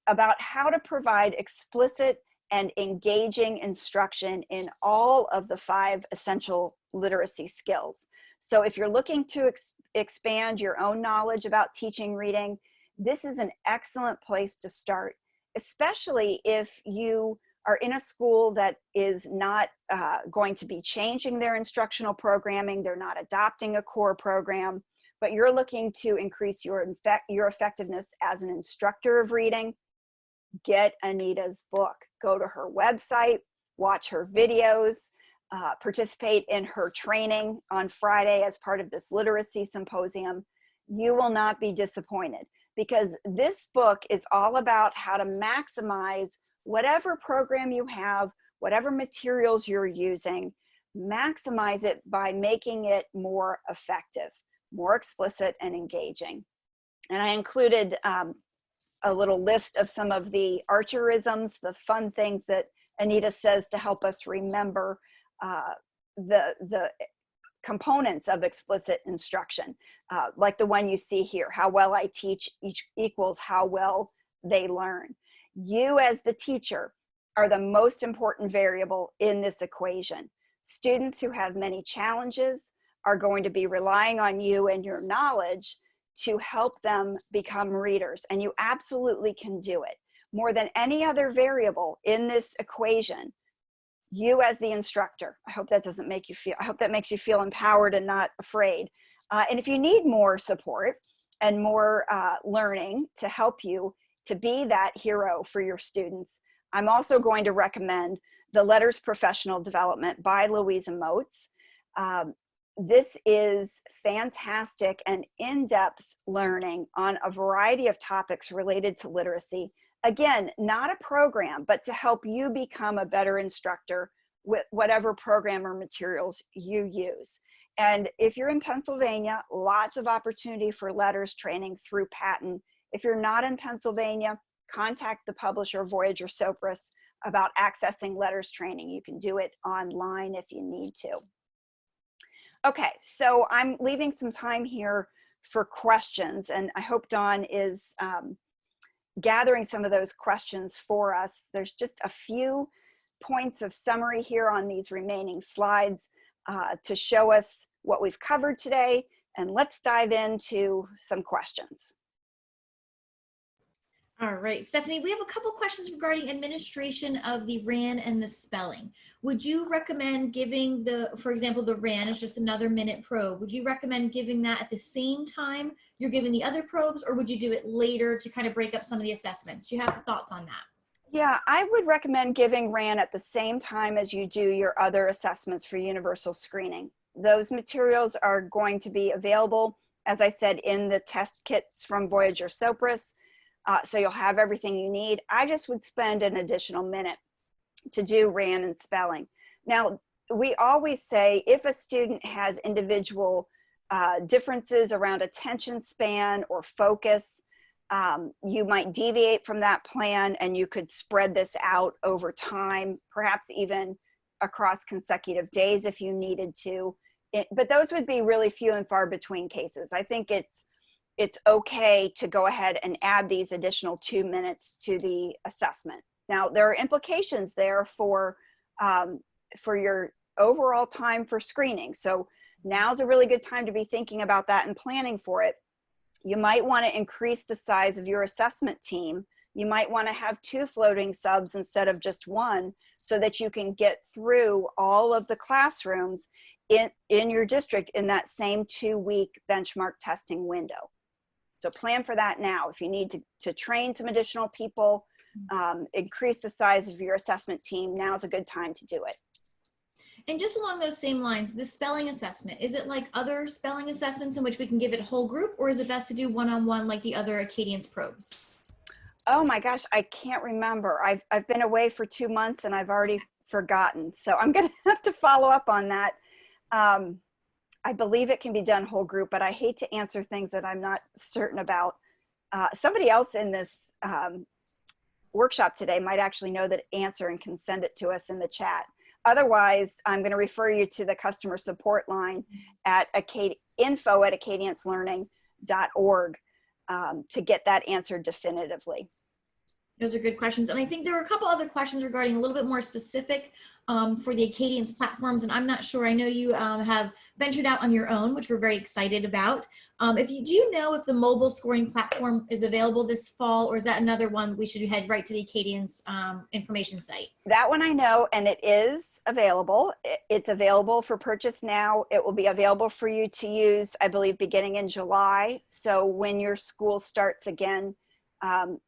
about how to provide explicit and engaging instruction in all of the 5 essential literacy skills. So if you're looking to expand your own knowledge about teaching reading, this is an excellent place to start, especially if you are in a school that is not going to be changing their instructional programming, they're not adopting a core program, but you're looking to increase your effectiveness as an instructor of reading. Get Anita's book. Go to her website, watch her videos, participate in her training on Friday as part of this literacy symposium. You will not be disappointed, because this book is all about how to maximize whatever program you have, whatever materials you're using, maximize it by making it more effective, more explicit and engaging. And I included a little list of some of the Archerisms, the fun things that Anita says to help us remember the components of explicit instruction, like the one you see here, how well I teach equals how well they learn. You as the teacher are the most important variable in this equation. Students who have many challenges are going to be relying on you and your knowledge to help them become readers, and you absolutely can do it. More than any other variable in this equation, you as the instructor, I hope that doesn't make you feel, I hope that makes you feel empowered and not afraid. And if you need more support and more learning to help you to be that hero for your students, I'm also going to recommend the Letters Professional Development by Louisa Moats. This is fantastic and in-depth learning on a variety of topics related to literacy. Again, not a program, but to help you become a better instructor with whatever program or materials you use. And if you're in Pennsylvania, lots of opportunity for letters training through Patton. If you're not in Pennsylvania, contact the publisher Voyager Sopris about accessing letters training. You can do it online if you need to. Okay, so I'm leaving some time here for questions, and I hope Dawn is gathering some of those questions for us. There's just a few points of summary here on these remaining slides to show us what we've covered today, and let's dive into some questions. All right, Stephanie, we have a couple questions regarding administration of the RAN and the spelling. Would you recommend giving for example, the RAN is just another minute probe. Would you recommend giving that at the same time you're giving the other probes, or would you do it later to kind of break up some of the assessments? Do you have thoughts on that? Yeah, I would recommend giving RAN at the same time as you do your other assessments for universal screening. Those materials are going to be available, as I said, in the test kits from Voyager Sopris. So you'll have everything you need. I just would spend an additional minute to do RAN and spelling. Now, we always say if a student has individual differences around attention span or focus, you might deviate from that plan, and you could spread this out over time, perhaps even across consecutive days if you needed to. But those would be really few and far between cases. I think it's okay to go ahead and add these additional 2 minutes to the assessment. Now, there are implications there for your overall time for screening. So now's a really good time to be thinking about that and planning for it. You might want to increase the size of your assessment team. You might want to have 2 floating subs instead of just 1, so that you can get through all of the classrooms in your district in that same 2-week benchmark testing window. So plan for that now. If you need to train some additional people, increase the size of your assessment team, now's a good time to do it. And just along those same lines, the spelling assessment, is it like other spelling assessments in which we can give it a whole group, or is it best to do one-on-one like the other Acadience probes? Oh my gosh, I can't remember. I've been away for 2 months and I've already forgotten. So I'm gonna have to follow up on that. I believe it can be done whole group, but I hate to answer things that I'm not certain about. Somebody else in this workshop today might actually know that answer and can send it to us in the chat. Otherwise, I'm going to refer you to the customer support line at info@acadiancelearning.org to get that answered definitively. Those are good questions. And I think there were a couple other questions regarding a little bit more specific for the Acadience platforms. And I'm not sure, I know you have ventured out on your own, which we're very excited about. Do you know if the mobile scoring platform is available this fall, or is that another one we should head right to the Acadience information site? That one I know, and it is available. It's available for purchase now. It will be available for you to use, I believe, beginning in July. So when your school starts again,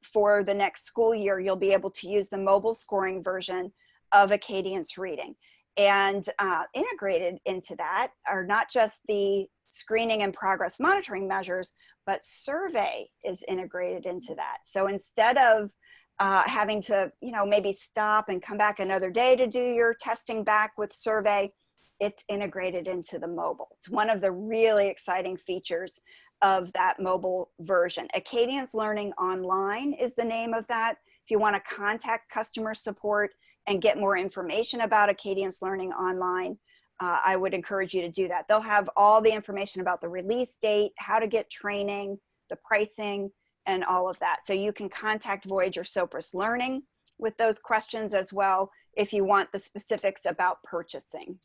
for the next school year, you'll be able to use the mobile scoring version of Acadience Reading. And integrated into that are not just the screening and progress monitoring measures, but survey is integrated into that. So instead of having to, maybe stop and come back another day to do your testing back with survey, it's integrated into the mobile. It's one of the really exciting features of that mobile version. Acadience Learning Online is the name of that. If you want to contact customer support and get more information about Acadience Learning Online, I would encourage you to do that. They'll have all the information about the release date, how to get training, the pricing, and all of that. So you can contact Voyager Sopris Learning with those questions as well if you want the specifics about purchasing.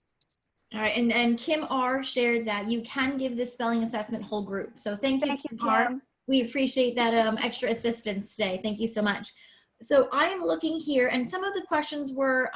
All right, and Kim R shared that you can give this spelling assessment whole group. So thank you, Kim R. We appreciate that extra assistance today. Thank you so much. So I am looking here, and some of the questions were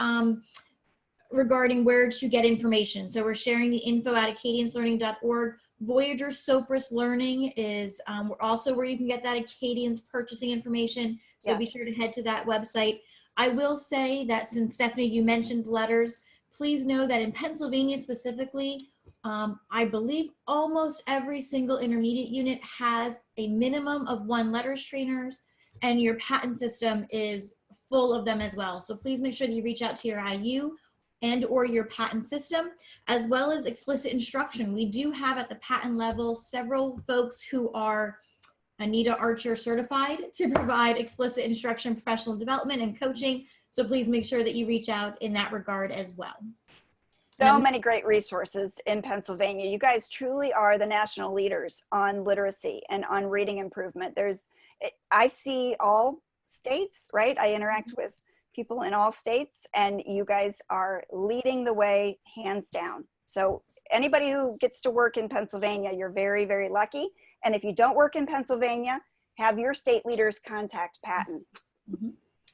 regarding where to get information. So we're sharing the info at acadiancelearning.org. Voyager Sopris Learning is also where you can get that Acadience purchasing information. So yes, be sure to head to that website. I will say that since Stephanie, you mentioned letters, please know that in Pennsylvania specifically, I believe almost every single intermediate unit has a minimum of 1 letters trainers, and your patent system is full of them as well. So please make sure that you reach out to your IU and or your patent system, as well as explicit instruction. We do have at the patent level several folks who are Anita Archer certified to provide explicit instruction, professional development, and coaching. So please make sure that you reach out in that regard as well. So many great resources in Pennsylvania. You guys truly are the national leaders on literacy and on reading improvement. I see all states, right? I interact with people in all states, and you guys are leading the way hands down. So anybody who gets to work in Pennsylvania, you're very, very lucky. And if you don't work in Pennsylvania, have your state leaders contact Patent. Mm-hmm.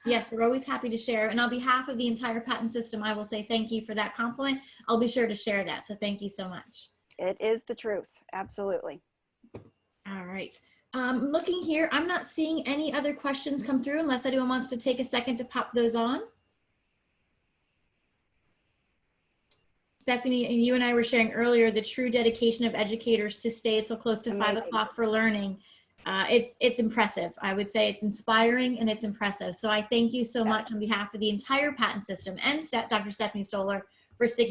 Yes, we're always happy to share. And on behalf of the entire patent system, I will say thank you for that compliment. I'll be sure to share that. So thank you so much. It is the truth. Absolutely. All right. Looking here, I'm not seeing any other questions come through unless anyone wants to take a second to pop those on. Stephanie, and you and I were sharing earlier the true dedication of educators to stay until close to 5 o'clock for learning. It's impressive. I would say it's inspiring and it's impressive. So I thank you so much on behalf of the entire patent system and Dr. Stephanie Stollar for sticking